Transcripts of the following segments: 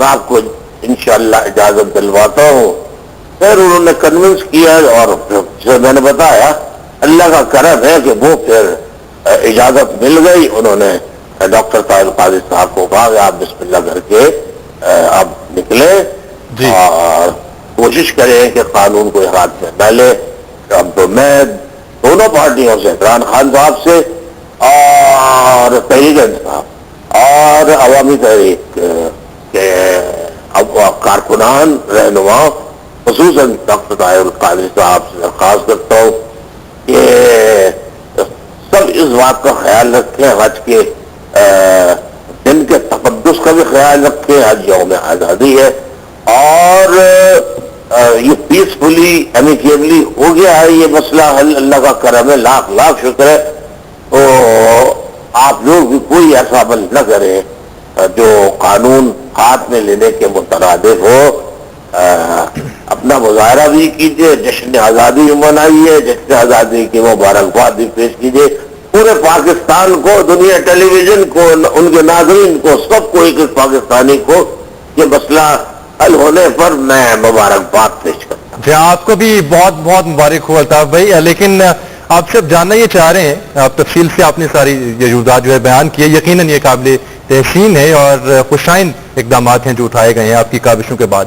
میں آپ کو انشاءاللہ اجازت دلواتا ہوں. پھر انہوں نے کنونس کیا اور پھر میں نے بتایا اللہ کا کرم ہے کہ وہ پھر اجازت مل گئی. انہوں نے ڈاکٹر طاہر القادری صاحب کو کہا کہ آپ بسم اللہ کر کے اب نکلیں جی. اور کوشش کریں کہ قانون کو ہاتھ میں نہ لے. اب تو میں دونوں پارٹیوں سے, عمران خان صاحب سے اور تحریک انصاف اور عوامی تحریک کے کارکنان رہنما خصوصاً ڈاکٹر طاہر القادری صاحب سے درخواست کرتا ہوں کہ سب اس بات کا خیال رکھیں, حج کے دن کے تقدس کا بھی خیال رکھیں. حج یوم آزادی ہے اور یہ پیسفلی امیکیبلی ہو گیا ہے یہ مسئلہ حل. اللہ کا کرم ہے, لاکھ لاکھ شکر ہے. تو آپ لوگ بھی کوئی ایسا عمل نہ کریں جو قانون ہاتھ میں لینے کے مترادف ہو. اپنا مظاہرہ بھی کیجیے, جشن آزادی بھی منائیے, جشن آزادی کی مبارکباد بھی پیش کیجیے. پورے پاکستان کو, دنیا ٹیلی ویژن کو, ان کے ناظرین کو, سب کو, ایک ایک پاکستانی کو یہ مسئلہ حل ہونے پر میں مبارکباد پیش کرتا ہوں. جی, آپ کو بھی بہت بہت مبارک ہو الطاف بھائی. لیکن آپ سب جاننا یہ چاہ رہے ہیں, آپ تفصیل سے آپ نے ساری یہ موضوعات جو ہے بیان کیے, یقیناً یہ قابل تحسین ہے اور خوشائن اقدامات ہیں جو اٹھائے گئے ہیں آپ کی کاوشوں کے بعد.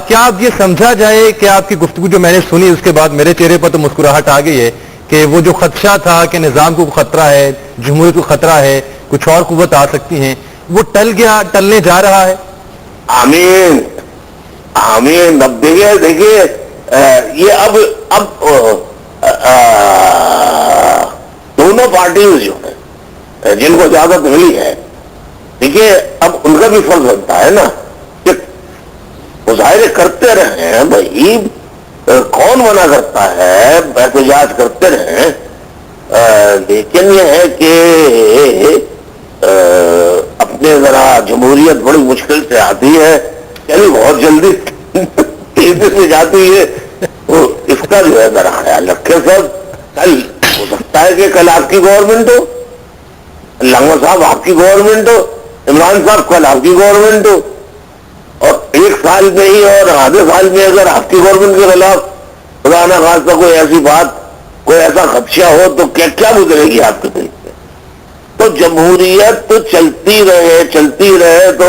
کیا آپ یہ سمجھا جائے کہ آپ کی گفتگو جو میں نے سنی اس کے بعد میرے چہرے پر تو مسکراہٹ آ گئی ہے کہ وہ جو خدشہ تھا کہ نظام کو خطرہ ہے, جمہوریت کو خطرہ ہے, کچھ اور قوت آ سکتی ہیں, وہ ٹل گیا, ٹلنے جا رہا ہے؟ آمین آمین. اب دیکھیے یہ اب دونوں پارٹیز جو ہیں جن کو اجازت ملی ہے, دیکھیے اب ان کا بھی فرض بنتا ہے نا کہ مظاہرے کرتے رہیں. بھائی کون منع کرتا ہے, احتجاج کرتے رہیں. لیکن یہ ہے کہ اپنے ذرا جمہوریت بڑی مشکل سے آتی ہے, یعنی بہت جلدی تیزی سے جاتی ہے. تو اس کا جو ہے ذرا خیال رکھے سب. کل ہو سکتا ہے کہ کل آپ کی گورنمنٹ ہو, علامہ صاحب آپ کی گورنمنٹ ہو, عمران صاحب کل آپ کی گورنمنٹ ہو, اور ایک سال میں ہی اور آدھے سال میں اگر آپ کی گورنمنٹ کے خلاف خدا نہ خواستہ کوئی ایسی بات, کوئی ایسا خدشہ ہو تو کیا گزرے گی آپ کے دل سے. تو جمہوریت تو چلتی رہے تو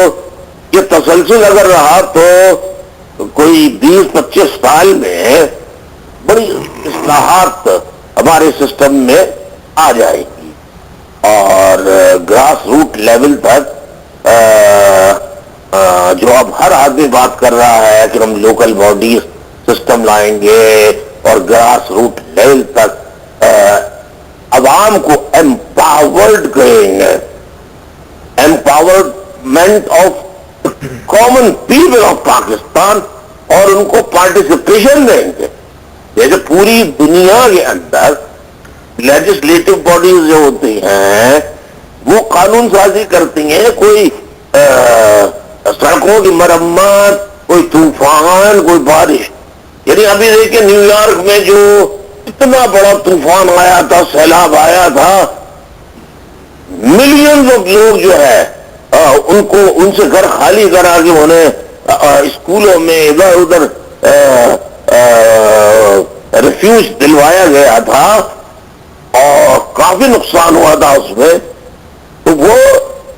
یہ تسلسل اگر رہا تو کوئی 20-25 سال میں بڑی اصلاحات ہمارے سسٹم میں آ جائے گی اور گراس روٹ لیول تک جو اب ہر آدمی بات کر رہا ہے کہ ہم لوکل باڈی سسٹم لائیں گے اور گراس روٹ لیول تک عوام کو امپاورڈ کریں گے, empowerment of common people of Pakistan, اور ان کو پارٹیسپیشن دیں گے. جیسے پوری دنیا کے اندر لیجسلیٹو باڈیز جو ہوتی ہیں وہ قانون سازی کرتی ہیں, کوئی سڑکوں کی مرمت, کوئی طوفان, کوئی بارش. یعنی ابھی دیکھیں نیو یارک میں جو اتنا بڑا طوفان آیا تھا, سیلاب آیا تھا, ملینز آف لوگ جو ہے ان سے گھر خالی کرا کے انہیں اسکولوں میں ادھر ادھر ریفیوج دلوایا گیا تھا اور کافی نقصان ہوا تھا اس میں. تو وہ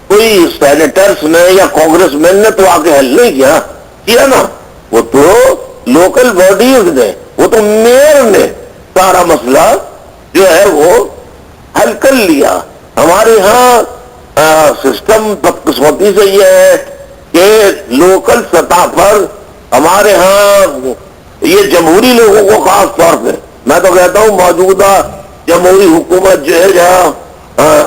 کوئی سینیٹرز نے یا کانگریس مین نے تو آگے حل نہیں کیا نا, وہ تو لوکل باڈیز نے, وہ تو میئر نے سارا مسئلہ جو ہے وہ حل کر لیا. ہمارے ہاں سسٹم بدقسمتی سے یہ ہے کہ لوکل سطح پر ہمارے ہاں یہ جمہوری لوگوں کو خاص طور پہ, میں تو کہتا ہوں موجودہ جمہوری حکومت جو ہے جہاں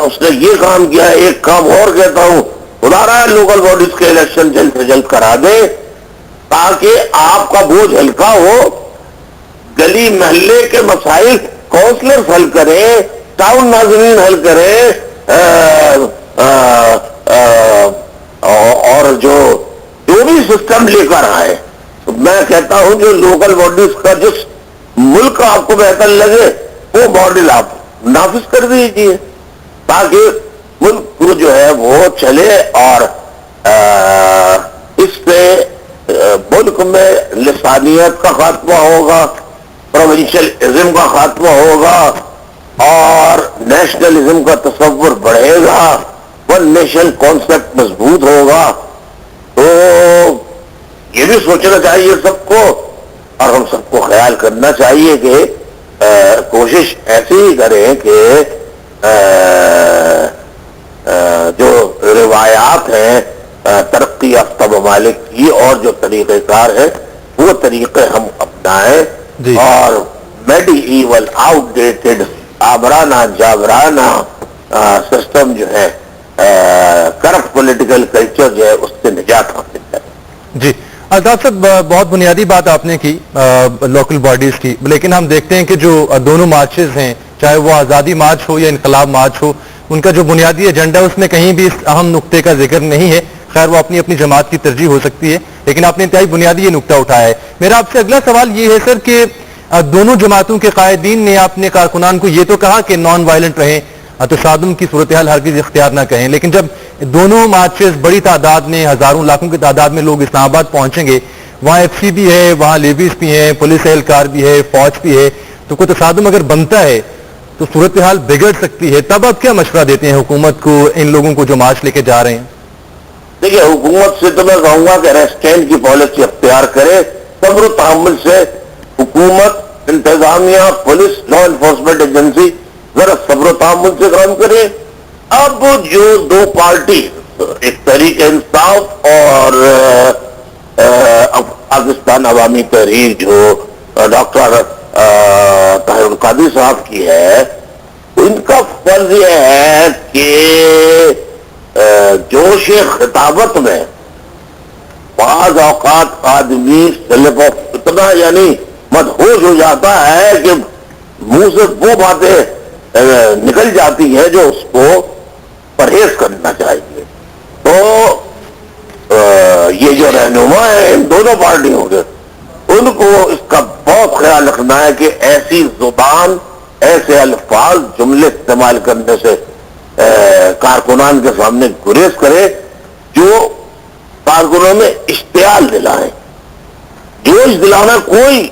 اس نے یہ کام کیا ہے, ایک کام اور کہتا ہوں, خدا رہا ہے لوکل باڈیز کے الیکشن جلد سے جلد کرا دے تاکہ آپ کا بوجھ ہلکا ہو. گلی محلے کے مسائل کونسلر حل کریں, ٹاؤن ناظرین حل کریں, اور جو بھی سسٹم لے کر آئے. میں کہتا ہوں جو لوکل باڈیز کا جس ملک کا آپ کو بہتر لگے وہ ماڈل آپ نافذ کر دیجیے تاکہ ملک جو ہے وہ چلے اور اس سے ملک میں لسانیت کا خاتمہ ہوگا, پروونشلزم کا خاتمہ ہوگا اور نیشنلزم کا تصور بڑھے گا, ون نیشن کانسیپٹ مضبوط ہوگا. تو یہ بھی سوچنا چاہیے سب کو, اور ہم سب کو خیال کرنا چاہیے کہ کوشش ایسی ہی کریں کہ جو روایات ہیں ترقی یافتہ ممالک کی اور جو طریقہ کار ہے وہ طریقے ہم اپنائیں, اور میڈی ایول آؤٹ ڈیٹڈ آبرانہ جابرانہ سسٹم جو ہے, کرپٹ پولیٹیکل کلچر جو ہے, اس سے نجات حاصل کریں. جی الطاف صاحب, بہت بنیادی بات آپ نے کی لوکل باڈیز کی, لیکن ہم دیکھتے ہیں کہ جو دونوں مارچز ہیں, چاہے وہ آزادی مارچ ہو یا انقلاب مارچ ہو, ان کا جو بنیادی ایجنڈا اس میں کہیں بھی اس اہم نقطے کا ذکر نہیں ہے. خیر وہ اپنی اپنی جماعت کی ترجیح ہو سکتی ہے, لیکن آپ نے انتہائی بنیادی یہ نقطہ اٹھایا ہے. میرا آپ سے اگلا سوال یہ ہے سر کہ دونوں جماعتوں کے قائدین نے اپنے کارکنان کو یہ تو کہا کہ نان وائلنٹ رہیں, تصادم کی صورتحال ہرگز اختیار نہ کریں, لیکن جب دونوں مارچز بڑی تعداد میں, ہزاروں لاکھوں کی تعداد میں لوگ اسلام آباد پہنچیں گے, وہاں ایف سی بھی ہے, وہاں لیویز بھی ہیں, پولیس اہلکار بھی ہے, فوج بھی ہے, تو کوئی تصادم اگر بنتا ہے تو صورتحال بگڑ سکتی ہے. تب آپ کیا مشورہ دیتے ہیں حکومت کو, ان لوگوں کو جو مارچ لے کے جا رہے ہیں؟ دیکھیے, حکومت سے تو میں کہوں گا کہ ریسٹینٹ کی پالیسی اختیار کرے, صبر و تحمل سے. حکومت, انتظامیہ, پولیس, لا انفورسمنٹ ایجنسی ذرا صبر و تحمل سے کام کرے. اب جو دو پارٹی, ایک تحریک انصاف اور پاکستان عوامی تحریک جو ڈاکٹر طاہر القادری صاحب کی ہے, ان کا فرض یہ ہے کہ جوش خطابت میں بعض اوقات آدمی سلپ آف اتنا یعنی مدہوش ہو جاتا ہے کہ منہ سے وہ باتیں نکل جاتی ہیں جو اس کو پرہیز کرنا چاہیے. تو یہ جو رہنما ہے ان دونوں پارٹیوں کے, ان کو اس کا بہت خیال رکھنا ہے کہ ایسی زبان, ایسے الفاظ, جملے استعمال کرنے سے کارکنان کے سامنے گریز کرے جو کارکنوں میں اشتعال دلائیں. جوش دلانا کوئی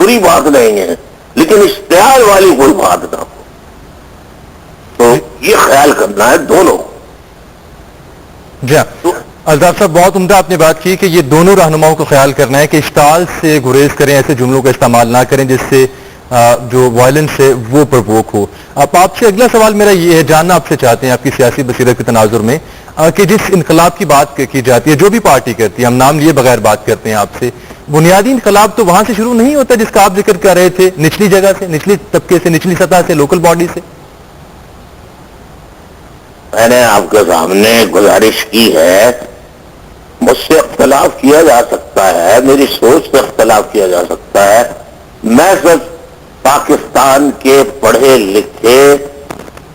بری بات نہیں ہے, لیکن اشتعال والی کوئی بات نہ ہو. تو یہ خیال کرنا ہے دونوں. جی الطاف صاحب, بہت عمدہ آپ نے بات کی کہ یہ دونوں رہنماؤں کو خیال کرنا ہے کہ اشتعال سے گریز کریں, ایسے جملوں کا استعمال نہ کریں جس سے جو وائلنس ہے وہ پرووک ہو. اب آپ سے اگلا سوال میرا یہ ہے, جاننا آپ سے چاہتے ہیں آپ کی سیاسی بصیرت کے تناظر میں کہ جس انقلاب کی بات کی جاتی ہے, جو بھی پارٹی کرتی ہے, ہم نام لیے بغیر بات کرتے ہیں آپ سے, بنیادی انقلاب تو وہاں سے شروع نہیں ہوتا جس کا آپ ذکر کر رہے تھے, نچلی جگہ سے, نچلی طبقے سے, نچلی سطح سے, لوکل باڈی سے. میں نے آپ کے سامنے گزارش کی ہے, مجھ سے اختلاف کیا جا سکتا ہے, میری سوچ سے اختلاف کیا جا سکتا ہے. میں صرف پاکستان کے پڑھے لکھے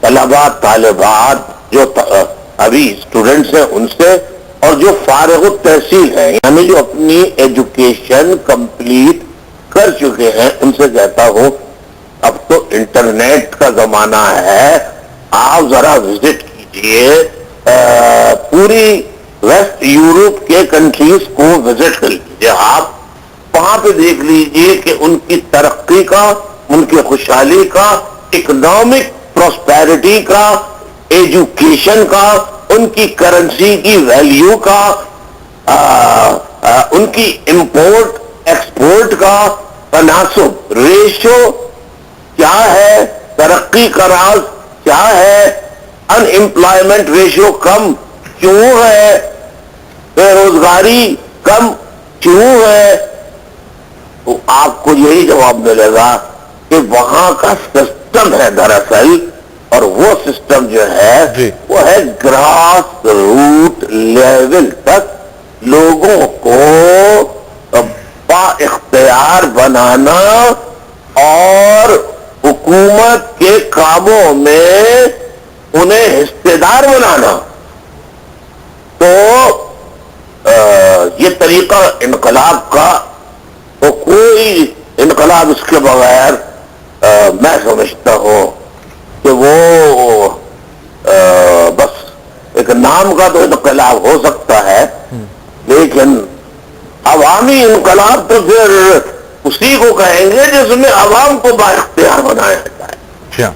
طلباء طالبات جو ابھی اسٹوڈنٹس ہیں ان سے, اور جو فارغ التحصیل ہیں یعنی جو اپنی ایجوکیشن کمپلیٹ کر چکے ہیں, ان سے کہتا ہوں اب تو انٹرنیٹ کا زمانہ ہے, آپ ذرا وزٹ کیجئے, پوری ویسٹ یورپ کے کنٹریز کو وزٹ کر لیجیے آپ. وہاں پہ دیکھ لیجئے کہ ان کی ترقی کا, ان کی خوشحالی کا, اکنامک پراسپیرٹی کا, ایجوکیشن کا, ان کی کرنسی کی ویلیو کا, ان کی امپورٹ ایکسپورٹ کا تناسب, ریشو کیا ہے, ترقی کا راز کیا ہے, ان امپلائمنٹ ریشو کم کیوں ہے, بے روزگاری کم کیوں ہے. تو آپ کو یہی جواب ملے گا کہ وہاں کا سسٹم ہے دراصل, اور وہ سسٹم جو ہے وہ ہے گراس روٹ لیول تک لوگوں کو با اختیار بنانا اور حکومت کے کاموں میں انہیں حصے دار بنانا. تو یہ طریقہ انقلاب کا, تو کوئی انقلاب اس کے بغیر میں سمجھتا ہوں کہ وہ بس ایک نام کا تو انقلاب ہو سکتا ہے, لیکن عوامی انقلاب تو پھر اسی کو کہیں گے جس میں عوام کو بااختیار بنایا جائے. اچھا،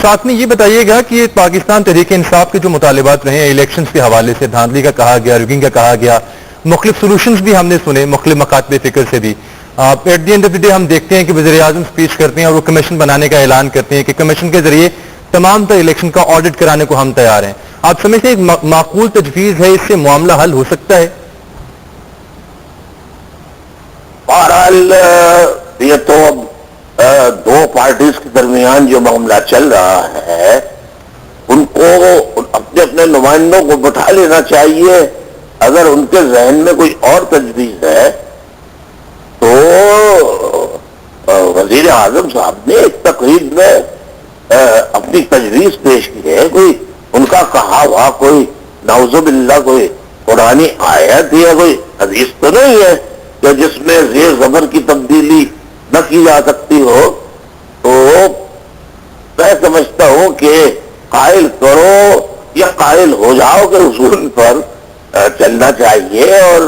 ساتھ میں یہ بتائیے گا کہ پاکستان تحریک انصاف کے جو مطالبات رہے ہیں الیکشنز کے حوالے سے، دھاندلی کا کہا گیا، ریگنگ کا کہا گیا، مختلف سولوشنز بھی ہم نے سنے مختلف مکاتب فکر سے بھی. At the end of the day ہم دیکھتے ہیں کہ وزیر اعظم سپیچ کرتے ہیں اور وہ کمیشن بنانے کا اعلان کرتے ہیں کہ کمیشن کے ذریعے تمام تر الیکشن کا آڈٹ کرانے کو ہم تیار ہیں. آپ سمجھتے ہیں ایک معقول تجویز ہے، اس سے معاملہ حل ہو سکتا ہے؟ بہرحال یہ تو اب دو پارٹیز کے درمیان جو معاملہ چل رہا ہے ان کو اپنے اپنے نمائندوں کو بٹھا لینا چاہیے. اگر ان کے ذہن میں کوئی اور تجویز ہے تو وزیر اعظم صاحب نے ایک تقریب میں اپنی تجویز پیش کی ہے. کوئی ان کا کہا ہوا کوئی نعوذ باللہ کوئی قرآنی آیت یا کوئی حدیث تو نہیں ہے کہ جس میں زیر زبر کی تبدیلی نہ کی جا سکتی ہو. تو میں سمجھتا ہوں کہ قائل کرو یا قائل ہو جاؤ کے اصول پر چلنا چاہیے اور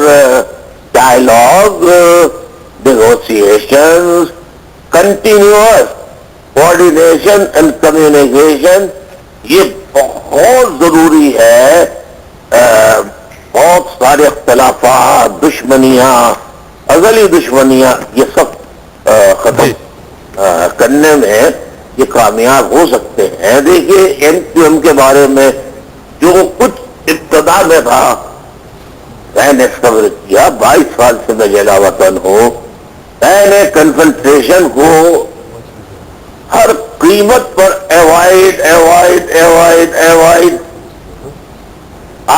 dialogue, negotiation, continuous coordination and communication یہ بہت ضروری ہے. بہت سارے اختلافات، دشمنیاں، ازلی دشمنیاں، یہ سب ختم کرنے میں یہ کامیاب ہو سکتے ہیں. دیکھیے ایم کیو ایم کے بارے میں جو کچھ ابتدا میں تھا میں نے صبر کیا. 22 سال سے میں جلا وطن ہوں. میں نے کنفنٹریشن کو ہر قیمت پر ایوائڈ ایوائڈ ایوائڈ ایوائڈ.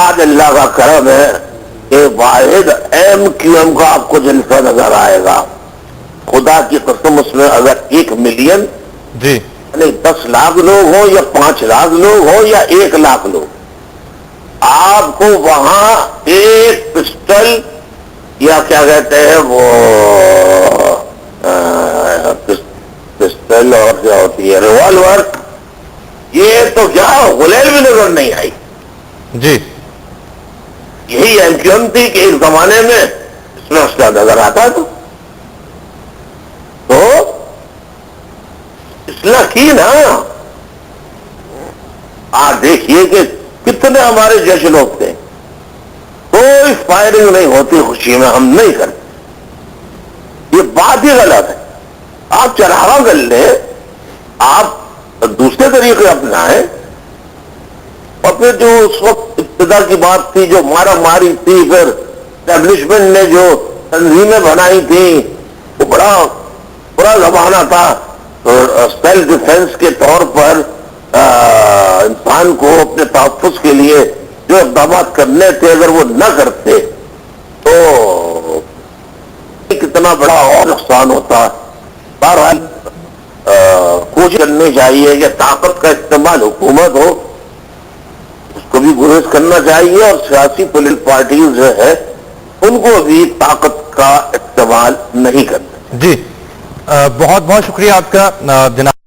آج اللہ کا کرم ہے کہ واحد ایم کیو ایم کا آپ کو جلسہ نظر آئے گا. خدا کی قسم اس میں اگر 1 ملین جی یعنی 10 لاکھ لوگ ہوں یا 5 لاکھ لوگ ہوں یا 1 لاکھ لوگ، آپ کو وہاں ایک پسٹل یا کیا کہتے ہیں وہ پسٹل اور کیا ہوتی ہے ریوالور، یہ تو کیا غلیل بھی نظر نہیں آئی. جی یہی ایم کیو ایم تھی کہ اس زمانے میں اس میں مسئلہ نظر آتا تو اصلاح کی نا. آپ دیکھیے کہ کتنے ہمارے جیسے لوگ تھے، کوئی فائرنگ نہیں ہوتی خوشی میں، ہم نہیں کرتے. یہ بات ہی غلط ہے. آپ چڑھاوا کر لیں، آپ دوسرے طریقے اپنائیں. اور پھر جو اس وقت ابتدا کی بات تھی جو مارا ماری تھی، پھر اسٹیبلشمنٹ نے جو تنظیمیں بنائی تھیں وہ بڑا برا زمانہ تھا. سیلف ڈیفنس کے طور پر انسان کو اپنے تحفظ کے لیے جو اقدامات کرنے تھے اگر وہ نہ کرتے تو کتنا بڑا اور نقصان ہوتا. بہرحال کوشش کرنی چاہیے کہ طاقت کا استعمال حکومت ہو اس کو بھی گریز کرنا چاہیے، اور سیاسی پولیٹیکل پارٹیز جو ہے ان کو بھی طاقت کا استعمال نہیں کرنا. جی بہت بہت شکریہ آپ کا جناب.